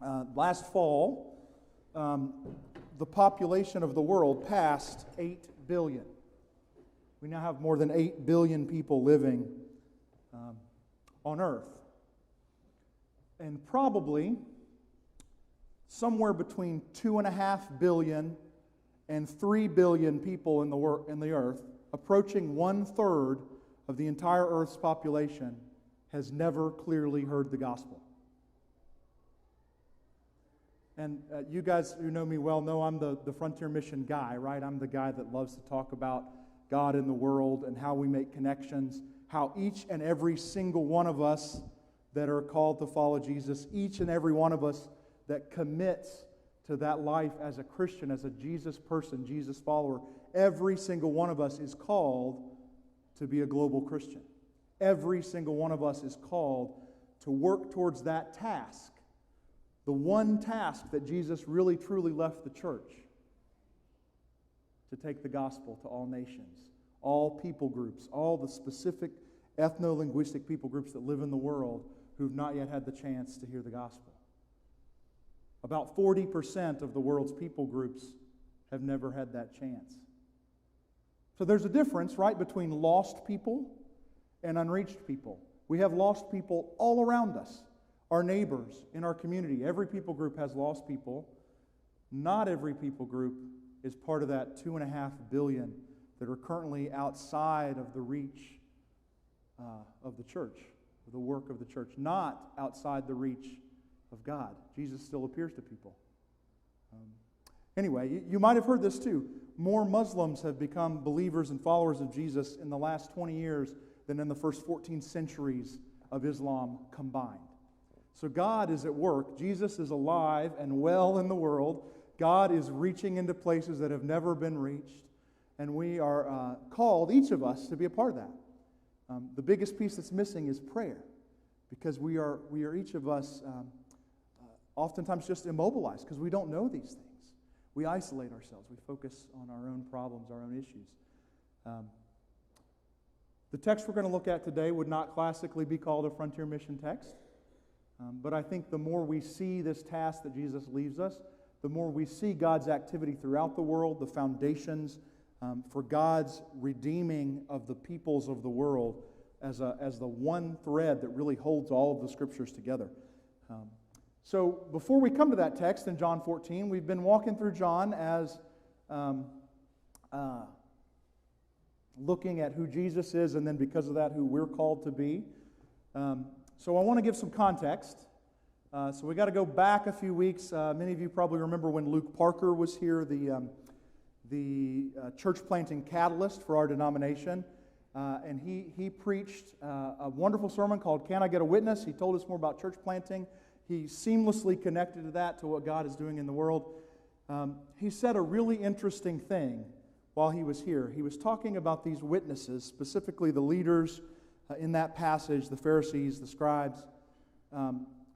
Last fall, the population of the world passed 8 billion. We now have more than 8 billion people living on Earth. And probably somewhere between 2.5 billion and 3 billion people in the Earth, approaching 1/3 of the entire Earth's population, has never clearly heard the gospel. And you guys who know me well know I'm the Frontier Mission guy, right? I'm the guy that loves to talk about God in the world and how we make connections, how each and every single one of us that are called to follow Jesus, each and every one of us that commits to that life as a Christian, as a Jesus person, Jesus follower, every single one of us is called to be a global Christian. Every single one of us is called to work towards that task. The one task that Jesus really truly left the church, to take the gospel to all nations, all people groups, all the specific ethno-linguistic people groups that live in the world who've not yet had the chance to hear the gospel. About 40% of the world's people groups have never had that chance. So there's a difference, right, between lost people and unreached people. We have lost people all around us. Our neighbors, in our community, every people group has lost people. Not every people group is part of that 2.5 billion that are currently outside of the reach of the church, of the work of the church, not outside the reach of God. Jesus still appears to people. Anyway, you might have heard this too. More Muslims have become believers and followers of Jesus in the last 20 years than in the first 14 centuries of Islam combined. So God is at work. Jesus is alive and well in the world. God is reaching into places that have never been reached. And we are called, each of us, to be a part of that. The biggest piece that's missing is prayer. Because we are each of us oftentimes just immobilized because we don't know these things. We isolate ourselves. We focus on our own problems, our own issues. The text we're going to look at today would not classically be called a Frontier Mission text. But I think the more we see this task that Jesus leaves us, the more we see God's activity throughout the world, the foundations for God's redeeming of the peoples of the world as the one thread that really holds all of the Scriptures together. So before we come to that text in John 14, we've been walking through John as looking at who Jesus is, and then because of that, who we're called to be. So I want to give some context. So we got to go back a few weeks. Many of you probably remember when Luke Parker was here, the church planting catalyst for our denomination. And he preached a wonderful sermon called Can I Get a Witness? He told us more about church planting. He seamlessly connected to that, to what God is doing in the world. He said a really interesting thing while he was here. He was talking about these witnesses, specifically the leaders in that passage, the Pharisees, the scribes,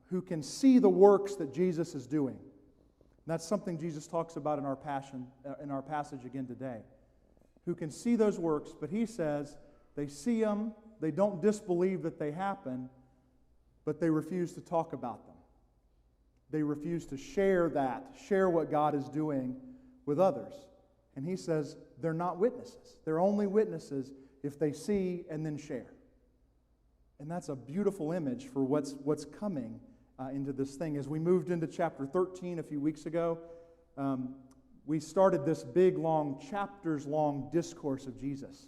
who can see the works that Jesus is doing. And that's something Jesus talks about in our passage again today. Who can see those works, but he says they see them, they don't disbelieve that they happen, but they refuse to talk about them. They refuse to share what God is doing with others. And he says they're not witnesses. They're only witnesses if they see and then share. And that's a beautiful image for what's coming into this thing. As we moved into chapter 13 a few weeks ago, we started this big, chapters-long discourse of Jesus,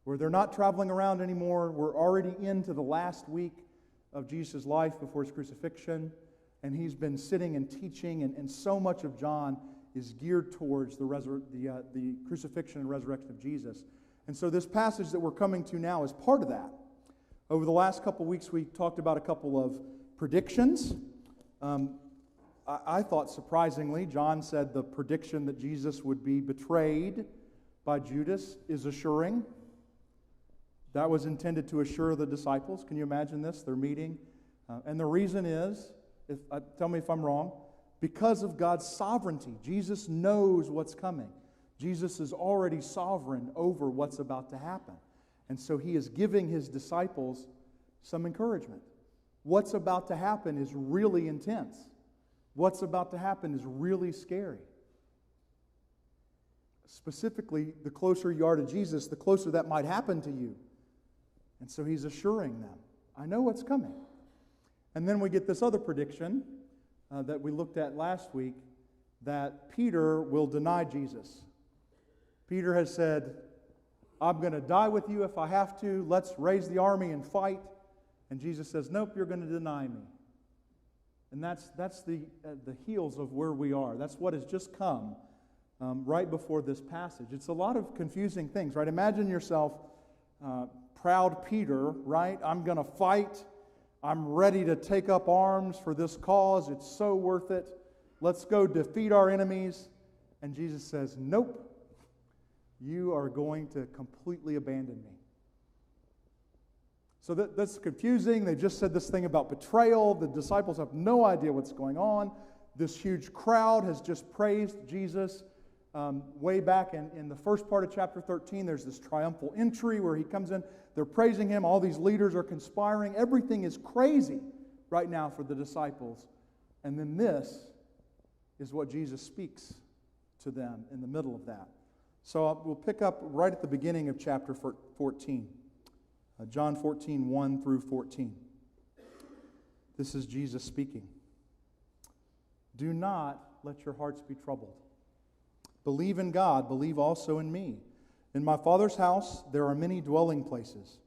where they're not traveling around anymore. We're already into the last week of Jesus' life before his crucifixion, and he's been sitting and teaching, and so much of John is geared towards the crucifixion and resurrection of Jesus. And so this passage that we're coming to now is part of that. Over the last couple of weeks, we talked about a couple of predictions. I thought, surprisingly, John said the prediction that Jesus would be betrayed by Judas is assuring. That was intended to assure the disciples. Can you imagine this? They're meeting. And the reason is, tell me if I'm wrong, because of God's sovereignty. Jesus knows what's coming. Jesus is already sovereign over what's about to happen. And so he is giving his disciples some encouragement. What's about to happen is really intense. what's about to happen is really scary. Specifically, the closer you are to Jesus, the closer that might happen to you. And so he's assuring them, I know what's coming. And then we get this other prediction that we looked at last week, that Peter will deny Jesus. Peter has said, I'm going to die with you if I have to. Let's raise the army and fight. And Jesus says, nope, you're going to deny me. And that's the heels of where we are. That's what has just come right before this passage. It's a lot of confusing things, right? Imagine yourself proud Peter, right? I'm going to fight. I'm ready to take up arms for this cause. It's so worth it. Let's go defeat our enemies. And Jesus says, nope, you are going to completely abandon me. So that's confusing. They just said this thing about betrayal. The disciples have no idea what's going on. This huge crowd has just praised Jesus. Way back in the first part of chapter 13, there's this triumphal entry where he comes in. They're praising him. All these leaders are conspiring. Everything is crazy right now for the disciples. And then this is what Jesus speaks to them in the middle of that. So we'll pick up right at the beginning of chapter 14. John 14, 1 through 14. This is Jesus speaking. Do not let your hearts be troubled. Believe in God, believe also in me. In my Father's house there are many dwelling places.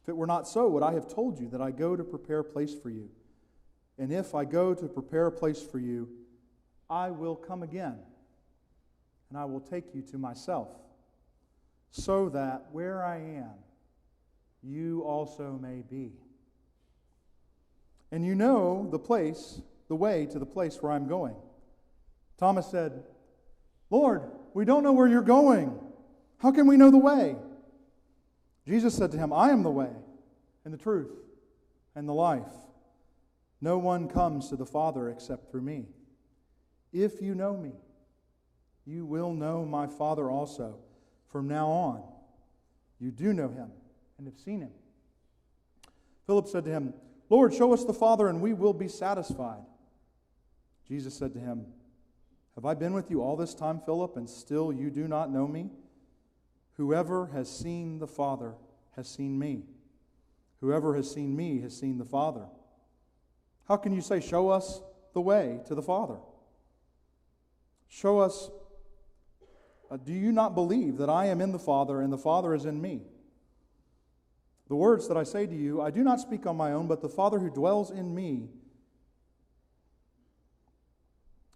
If it were not so, would I have told you that I go to prepare a place for you? And if I go to prepare a place for you, I will come again, and I will take you to myself, so that where I am, you also may be. And you know the way to the place where I'm going. Thomas said, Lord, we don't know where you're going. How can we know the way? Jesus said to him, I am the way, and the truth, and the life. No one comes to the Father except through me. If you know me, you will know my Father also. From now on, you do know him and have seen him. Philip said to him, Lord, show us the Father, and we will be satisfied. Jesus said to him, have I been with you all this time, Philip, and still you do not know me? Whoever has seen the Father has seen me. Whoever has seen me has seen the Father. How can you say, show us the way to the Father? Show us, do you not believe that I am in the Father and the Father is in me? The words that I say to you, I do not speak on my own, but the Father who dwells in me.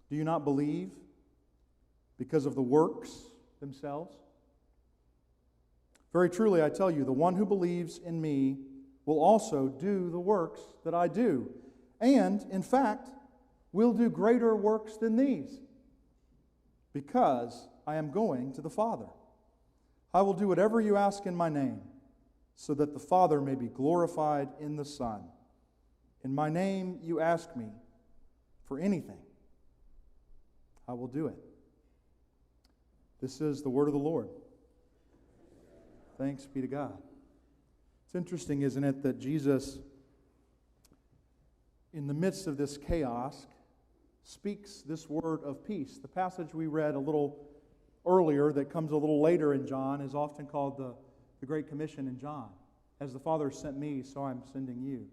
Do you not believe because of the works themselves? Very truly, I tell you, the one who believes in me will also do the works that I do, and, in fact, will do greater works than these, because I am going to the Father. I will do whatever you ask in my name, so that the Father may be glorified in the Son. In my name you ask me for anything, I will do it. This is the word of the Lord. Thanks be to God. It's interesting, isn't it, that Jesus, in the midst of this chaos, speaks this word of peace. The passage we read a little earlier that comes a little later in John is often called the Great Commission in John. As the Father sent me, so I'm sending you.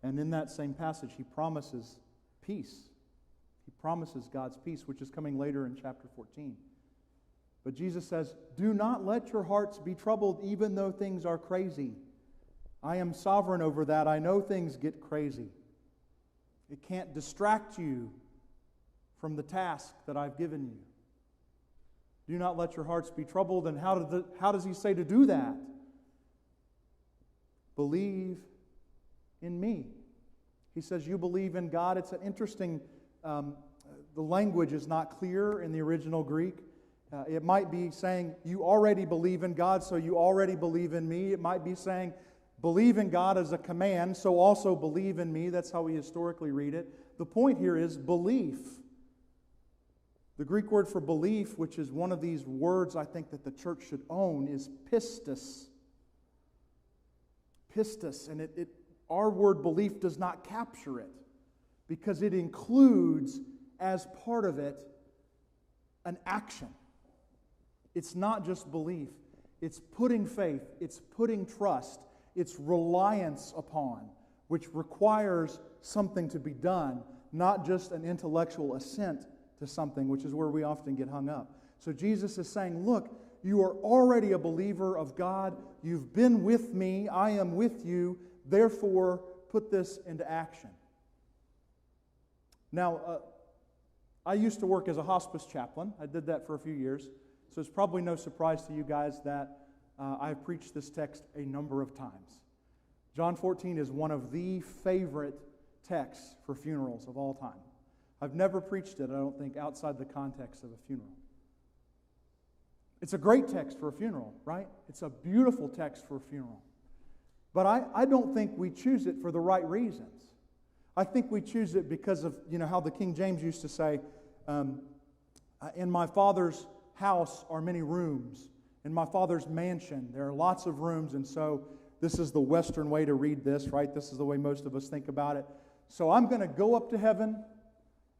And in that same passage, he promises peace. He promises God's peace, which is coming later in chapter 14. But Jesus says, do not let your hearts be troubled, even though things are crazy. I am sovereign over that. I know things get crazy. It can't distract you from the task that I've given you. Do not let your hearts be troubled. And how does he say to do that? Believe in me. He says, you believe in God. It's an interesting, the language is not clear in the original Greek. It might be saying, you already believe in God, so you already believe in me. It might be saying, believe in God as a command, so also believe in me. That's how we historically read it. The point here is belief. The Greek word for belief, which is one of these words I think that the church should own, is pistis. Pistis, and our word belief does not capture it because it includes as part of it an action. It's not just belief. It's putting faith. It's putting trust. It's reliance upon, which requires something to be done, not just an intellectual assent to something, which is where we often get hung up. So Jesus is saying, look, you are already a believer of God. You've been with me. I am with you. Therefore, put this into action. Now, I used to work as a hospice chaplain. I did that for a few years. So it's probably no surprise to you guys that I've preached this text a number of times. John 14 is one of the favorite texts for funerals of all time. I've never preached it, I don't think, outside the context of a funeral. It's a great text for a funeral, right? It's a beautiful text for a funeral. But I don't think we choose it for the right reasons. I think we choose it because of, how the King James used to say, in my Father's house are many rooms. In my Father's mansion, there are lots of rooms. And so this is the Western way to read this, right? This is the way most of us think about it. So I'm going to go up to heaven,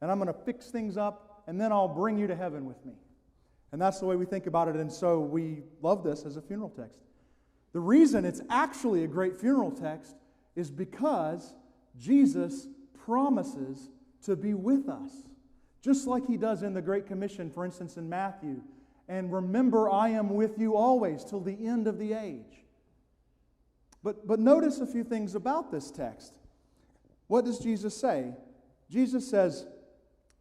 and I'm going to fix things up, and then I'll bring you to heaven with me. And that's the way we think about it. And so we love this as a funeral text. The reason it's actually a great funeral text is because Jesus promises to be with us, just like He does in the Great Commission, for instance, in Matthew. And remember, I am with you always till the end of the age. But notice a few things about this text. What does Jesus say? Jesus says,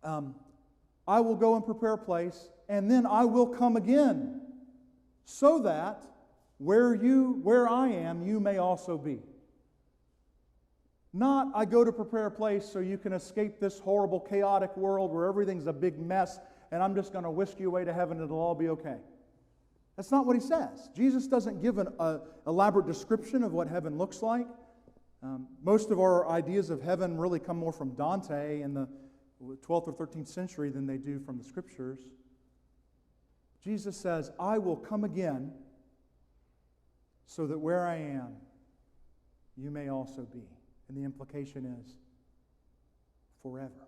I will go and prepare a place, and then I will come again, so that where I am, you may also be. Not, I go to prepare a place so you can escape this horrible, chaotic world where everything's a big mess, and I'm just going to whisk you away to heaven and it'll all be okay. That's not what He says. Jesus doesn't give an elaborate description of what heaven looks like. Most of our ideas of heaven really come more from Dante in the 12th or 13th century than they do from the Scriptures. Jesus says, I will come again so that where I am, you may also be. And the implication is forever.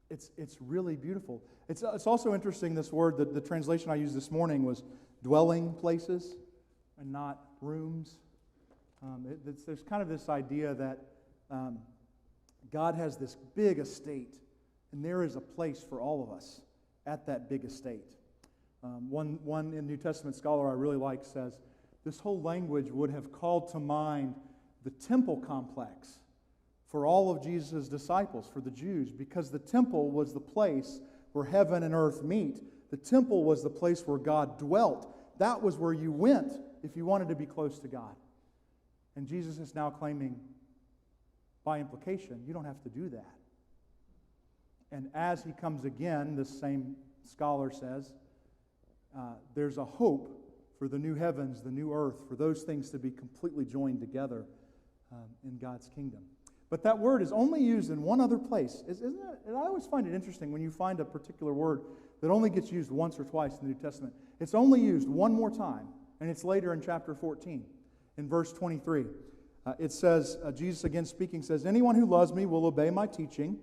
It's really beautiful. It's also interesting, this word, that the translation I used this morning was dwelling places and not rooms. There's kind of this idea that God has this big estate, and there is a place for all of us at that big estate. One New Testament scholar I really like says, this whole language would have called to mind the temple complex for all of Jesus' disciples, for the Jews, because the temple was the place where heaven and earth meet. The temple was the place where God dwelt. That was where you went if you wanted to be close to God. And Jesus is now claiming, by implication, you don't have to do that. And as He comes again, this same scholar says, there's a hope for the new heavens, the new earth, for those things to be completely joined together in God's kingdom. But that word is only used in one other place. Isn't it? And I always find it interesting when you find a particular word that only gets used once or twice in the New Testament. It's only used one more time, and it's later in chapter 14, in verse 23. It says, Jesus again speaking says, anyone who loves me will obey my teaching.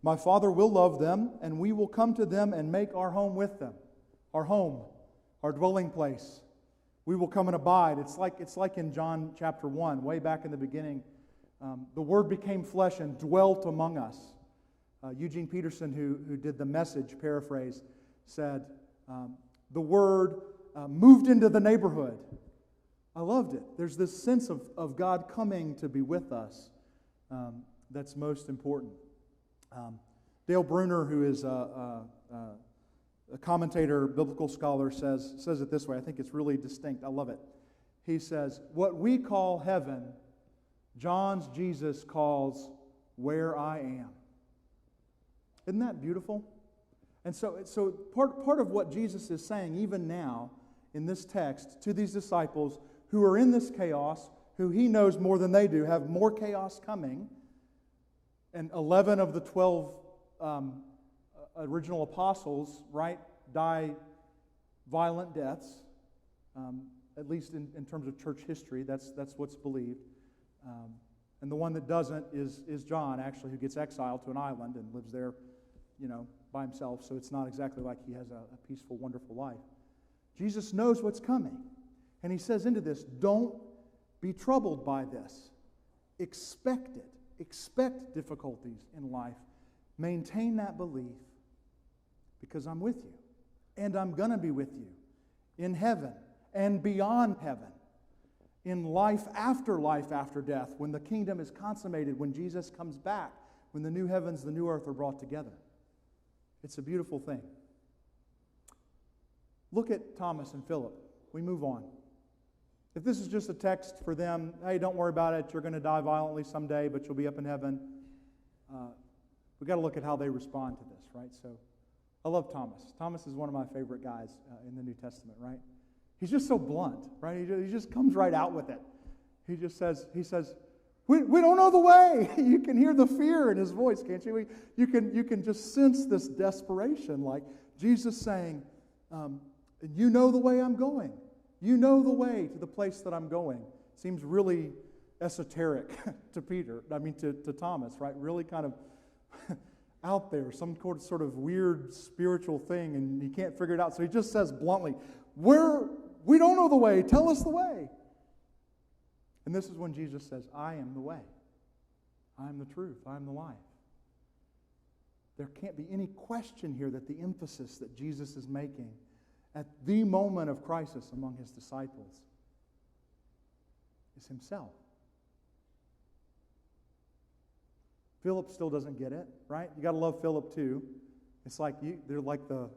My Father will love them, and we will come to them and make our home with them. Our home, our dwelling place. We will come and abide. It's like in John chapter 1, way back in the beginning. The Word became flesh and dwelt among us. Eugene Peterson, who did the Message paraphrase, said, the Word moved into the neighborhood. I loved it. There's this sense of God coming to be with us that's most important. Dale Bruner, who is a commentator, biblical scholar, says it this way. I think it's really distinct. I love it. He says, what we call heaven, John's Jesus calls where I am. Isn't that beautiful? And so part of what Jesus is saying even now in this text to these disciples who are in this chaos, who He knows more than they do, have more chaos coming, and 11 of the 12 original apostles, right, die violent deaths, at least in terms of church history. That's what's believed. And the one that doesn't is John, actually, who gets exiled to an island and lives there by himself, so it's not exactly like he has a peaceful, wonderful life. Jesus knows what's coming. And he says into this, don't be troubled by this. Expect it. Expect difficulties in life. Maintain that belief because I'm with you. And I'm going to be with you in heaven and beyond heaven. In life after death, when the kingdom is consummated, when Jesus comes back, when the new heavens, the new earth are brought together. It's a beautiful thing. Look at Thomas and Philip. We move on. If this is just a text for them, hey, don't worry about it, you're going to die violently someday, but you'll be up in heaven. We've got to look at how they respond to this, right? So I love Thomas. Thomas is one of my favorite guys in the New Testament, right? He's just so blunt, right? He just comes right out with it. He says, we don't know the way. You can hear the fear in his voice, can't you? You can just sense this desperation, like Jesus saying, you know the way I'm going. You know the way to the place that I'm going. Seems really esoteric to Thomas, right? Really kind of out there, some sort of weird spiritual thing, and he can't figure it out. So he just says bluntly, we don't know the way. Tell us the way. And this is when Jesus says, I am the way. I am the truth. I am the life. There can't be any question here that the emphasis that Jesus is making at the moment of crisis among his disciples is himself. Philip still doesn't get it, right? You got to love Philip too. It's like they're like the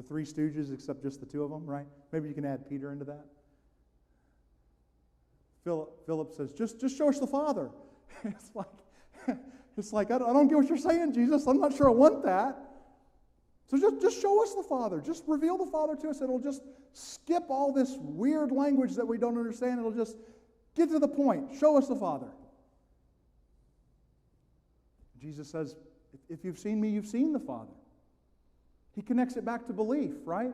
Three Stooges, except just the two of them, right? Maybe you can add Peter into that. Philip says, just show us the Father. It's like I don't get what you're saying, Jesus. I'm not sure I want that. So just show us the Father. Just reveal the Father to us. It'll just skip all this weird language that we don't understand. It'll just get to the point. Show us the Father. Jesus says, if you've seen me, you've seen the Father. He connects it back to belief, right?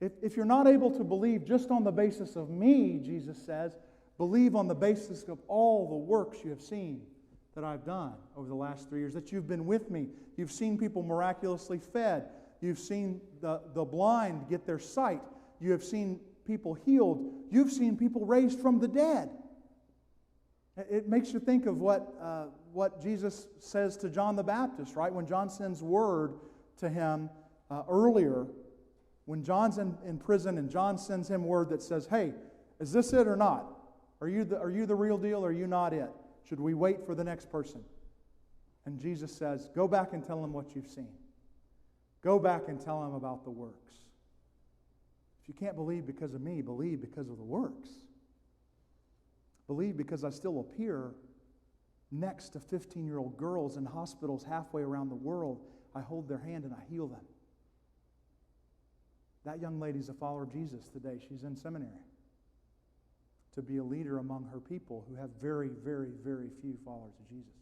If you're not able to believe just on the basis of me, Jesus says, believe on the basis of all the works you have seen that I've done over the last 3 years, that you've been with me. You've seen people miraculously fed. You've seen the blind get their sight. You have seen people healed. You've seen people raised from the dead. It makes you think of what Jesus says to John the Baptist, right? When John sends word to him earlier, when John's in prison and John sends him word that says, hey, is this it or not? Are you the real deal or are you not it? Should we wait for the next person? And Jesus says, go back and tell him what you've seen. Go back and tell him about the works. If you can't believe because of me, believe because of the works. Believe because I still appear next to 15-year-old girls in hospitals halfway around the world. I hold their hand and I heal them. That young lady's a follower of Jesus today. She's in seminary to be a leader among her people who have very, very, very few followers of Jesus.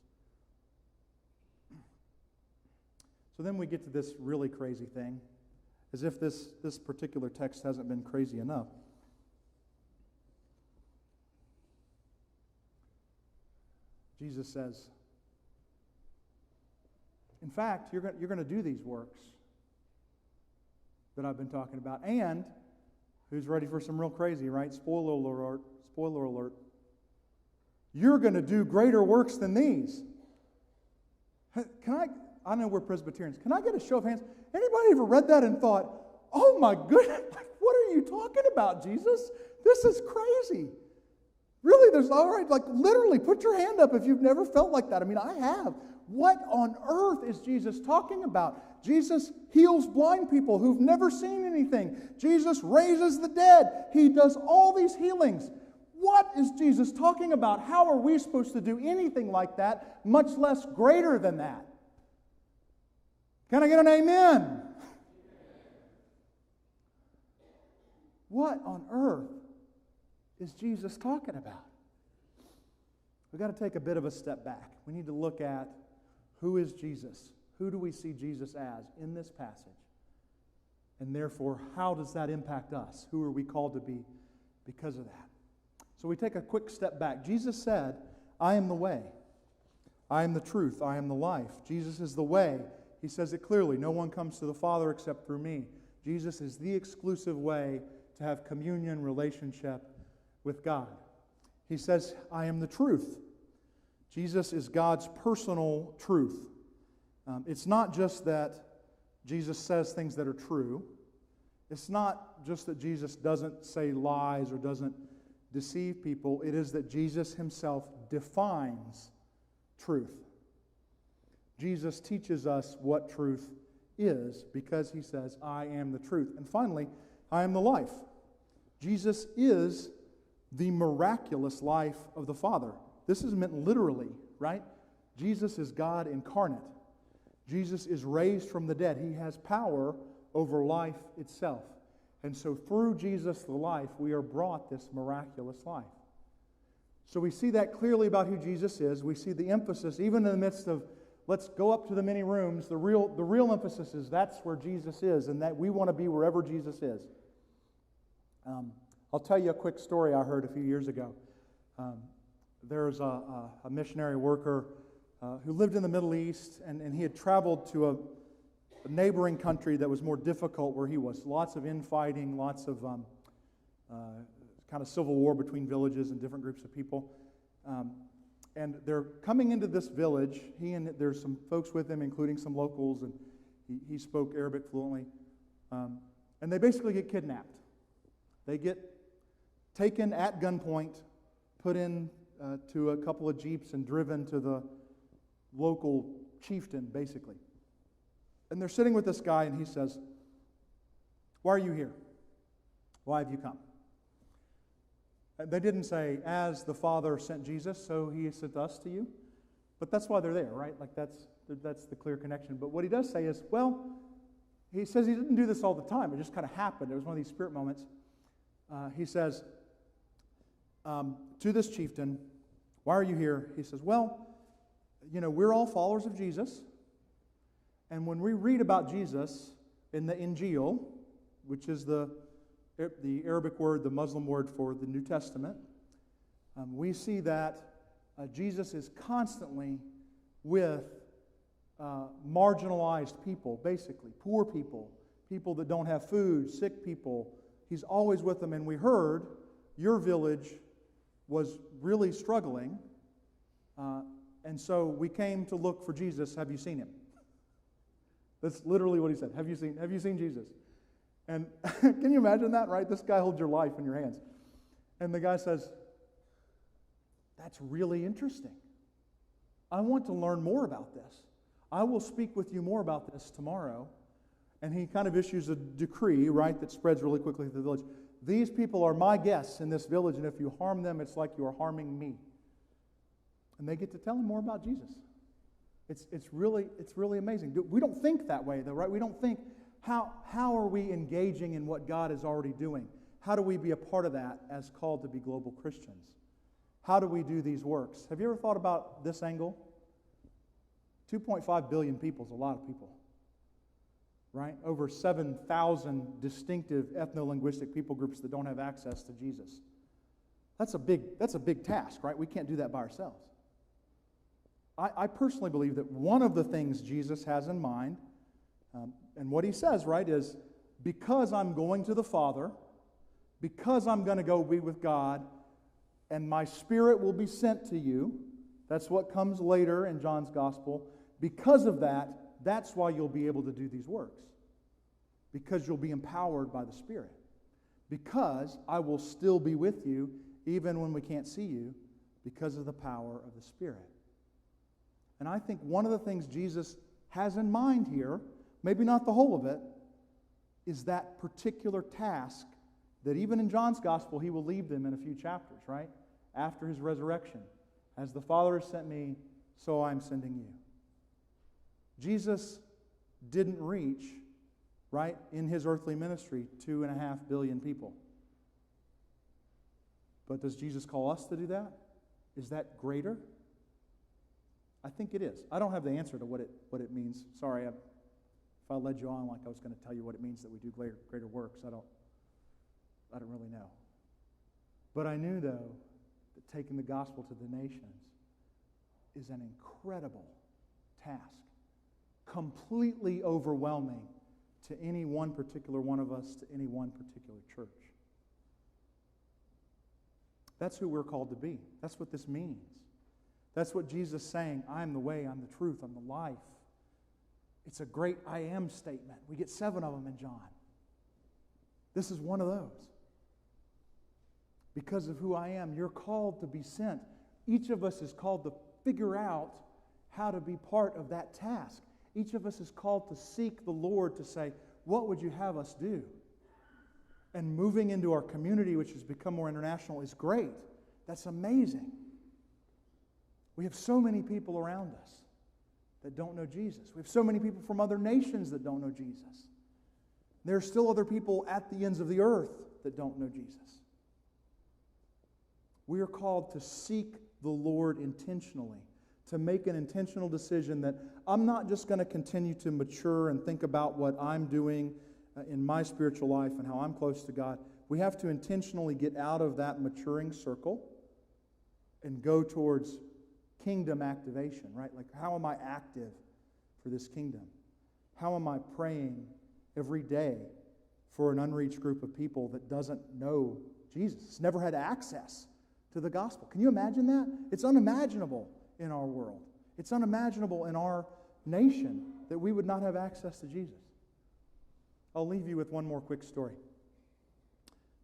So then we get to this really crazy thing, as if this particular text hasn't been crazy enough. Jesus says, in fact, you're going to do these works that I've been talking about. And, who's ready for some real crazy, right? Spoiler alert. Spoiler alert. You're going to do greater works than these. I know we're Presbyterians. Can I get a show of hands? Anybody ever read that and thought, oh my goodness, what are you talking about, Jesus? This is crazy. Really, literally, put your hand up if you've never felt like that. I mean, I have. What on earth is Jesus talking about? Jesus heals blind people who've never seen anything. Jesus raises the dead. He does all these healings. What is Jesus talking about? How are we supposed to do anything like that, much less greater than that? Can I get an amen? What on earth is Jesus talking about? We've got to take a bit of a step back. We need to look at who is Jesus? Who do we see Jesus as in this passage? And therefore, how does that impact us? Who are we called to be because of that? So we take a quick step back. Jesus said, I am the way. I am the truth. I am the life. Jesus is the way. He says it clearly, no one comes to the Father except through me. Jesus is the exclusive way to have communion, relationship with God. He says, I am the truth. Jesus is God's personal truth. It's not just that Jesus says things that are true. It's not just that Jesus doesn't say lies or doesn't deceive people. It is that Jesus himself defines truth. Jesus teaches us what truth is because he says, I am the truth. And finally, I am the life. Jesus is the miraculous life of the Father. This is meant literally, right? Jesus is God incarnate. Jesus is raised from the dead. He has power over life itself. And so through Jesus the life, we are brought this miraculous life. So we see that clearly about who Jesus is. We see the emphasis, even in the midst of, let's go up to the many rooms, the real emphasis is that's where Jesus is, and that we want to be wherever Jesus is. I'll tell you a quick story I heard a few years ago. There's a missionary worker who lived in the Middle East, and he had traveled to a neighboring country that was more difficult where he was. Lots of infighting, lots of kind of civil war between villages and different groups of people. And they're coming into this village. There's some folks with him, including some locals, and he spoke Arabic fluently. And they basically get kidnapped. They get taken at gunpoint, put in to a couple of jeeps and driven to the local chieftain, basically. And they're sitting with this guy, and he says, why are you here? Why have you come? They didn't say, as the Father sent Jesus, so he sent us to you. But that's why they're there, right? Like that's the clear connection. But what he does say is, well, he says he didn't do this all the time. It just kind of happened. It was one of these spirit moments. He says to this chieftain, why are you here? He says, well, we're all followers of Jesus. And when we read about Jesus in the Injil, which is the Arabic word, the Muslim word for the New Testament, we see that Jesus is constantly with marginalized people, basically, poor people, people that don't have food, sick people. He's always with them. And we heard your village was really struggling, and so we came to look for Jesus. Have you seen him? That's literally what he said. Have you seen Jesus? And can you imagine that, right? This guy holds your life in your hands. And the guy says, that's really interesting. I want to learn more about this. I will speak with you more about this tomorrow. And he kind of issues a decree, right, that spreads really quickly through the village. These people are my guests in this village, and if you harm them, it's like you are harming me. And they get to tell him more about Jesus. It's really amazing. We don't think that way, though, right? We don't think, how are we engaging in what God is already doing? How do we be a part of that as called to be global Christians? How do we do these works? Have you ever thought about this angle? 2.5 billion people is a lot of people, right? Over 7,000 distinctive ethno-linguistic people groups that don't have access to Jesus. That's a big task, right? We can't do that by ourselves. I personally believe that one of the things Jesus has in mind, and what he says, right, is because I'm going to the Father, because I'm going to go be with God, and my Spirit will be sent to you. That's what comes later in John's Gospel. Because of that, that's why you'll be able to do these works. Because you'll be empowered by the Spirit. Because I will still be with you even when we can't see you because of the power of the Spirit. And I think one of the things Jesus has in mind here, maybe not the whole of it, is that particular task that even in John's Gospel, he will leave them in a few chapters, right? After his resurrection. As the Father has sent me, so I'm sending you. Jesus didn't reach, right, in his earthly ministry, 2.5 billion people. But does Jesus call us to do that? Is that greater? I think it is. I don't have the answer to what it means. Sorry, if I led you on like I was going to tell you what it means that we do greater works, I don't really know. But I knew, though, that taking the gospel to the nations is an incredible task, completely overwhelming to any one particular one of us, to any one particular church. That's who we're called to be. That's what this means. That's what Jesus is saying. I am the way, I'm the truth, I'm the life. It's a great I am statement. We get 7 of them in John. This is one of those. Because of who I am, you're called to be sent. Each of us is called to figure out how to be part of that task. Each of us is called to seek the Lord to say, what would you have us do? And moving into our community, which has become more international, is great. That's amazing. We have so many people around us that don't know Jesus. We have so many people from other nations that don't know Jesus. There are still other people at the ends of the earth that don't know Jesus. We are called to seek the Lord intentionally, to make an intentional decision that I'm not just going to continue to mature and think about what I'm doing in my spiritual life and how I'm close to God. We have to intentionally get out of that maturing circle and go towards kingdom activation, right? Like, how am I active for this kingdom? How am I praying every day for an unreached group of people that doesn't know Jesus? It's never had access to the gospel. Can you imagine that? It's unimaginable in our world. It's unimaginable in our nation that we would not have access to Jesus. I'll leave you with one more quick story.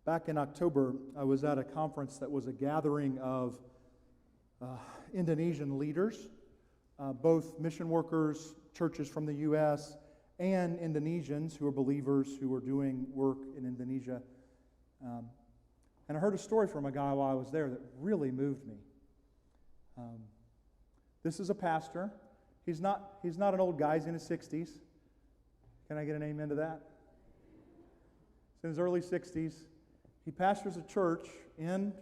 Back in October, I was at a conference that was a gathering of Indonesian leaders, both mission workers, churches from the U.S., and Indonesians who are believers who are doing work in Indonesia. And I heard a story from a guy while I was there that really moved me. This is a pastor. He's not an old guy. He's in his 60s. Can I get an amen to that? He's in his early 60s. He pastors a church in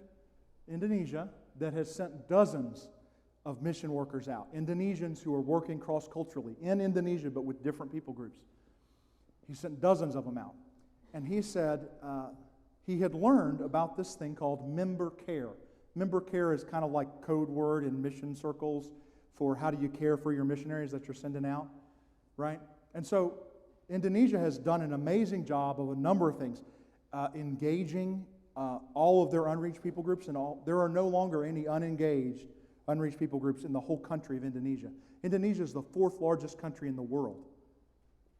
Indonesia that has sent dozens of mission workers out. Indonesians who are working cross-culturally in Indonesia, but with different people groups. He sent dozens of them out. And he said he had learned about this thing called member care. Member care is kind of like code word in mission circles for how do you care for your missionaries that you're sending out, right? And so Indonesia has done an amazing job of a number of things. Engaging all of their unreached people groups, and there are no longer any unengaged, unreached people groups in the whole country of Indonesia. Indonesia is the 4th largest country in the world.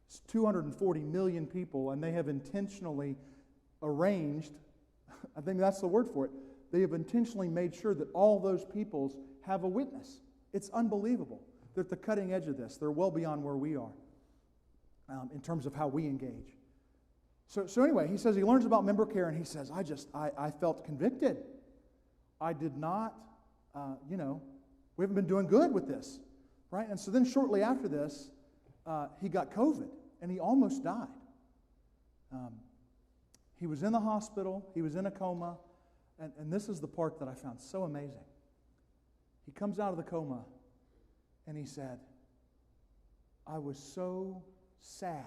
It's 240 million people, and they have intentionally arranged, I think that's the word for it, they have intentionally made sure that all those peoples have a witness. It's unbelievable. They're at the cutting edge of this. They're well beyond where we are in terms of how we engage. So anyway, he says he learns about member care, and he says, I felt convicted. I did not, we haven't been doing good with this, right? And so then shortly after this, he got COVID, and he almost died. He was in the hospital. He was in a coma. And this is the part that I found so amazing. He comes out of the coma, and he said, I was so sad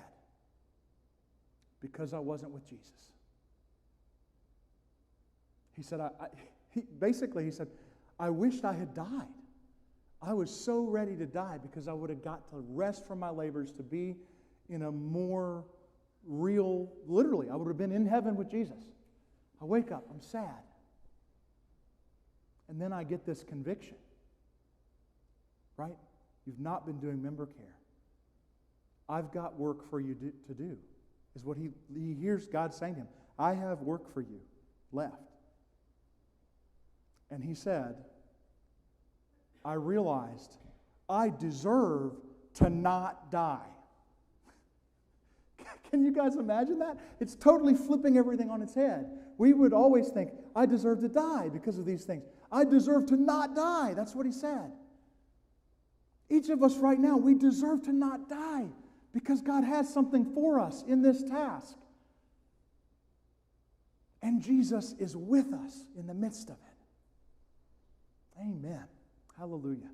because I wasn't with Jesus. He said, he said, I wished I had died. I was so ready to die because I would have got to rest from my labors, to be in a more real, literally, I would have been in heaven with Jesus. I wake up, I'm sad. And then I get this conviction, right? You've not been doing member care. I've got work for you to do, is what he hears God saying to him. I have work for you left. And he said, I realized I deserve to not die. Can you guys imagine that? It's totally flipping everything on its head. We would always think, I deserve to die because of these things. I deserve to not die. That's what he said. Each of us right now, we deserve to not die because God has something for us in this task. And Jesus is with us in the midst of it. Amen. Hallelujah.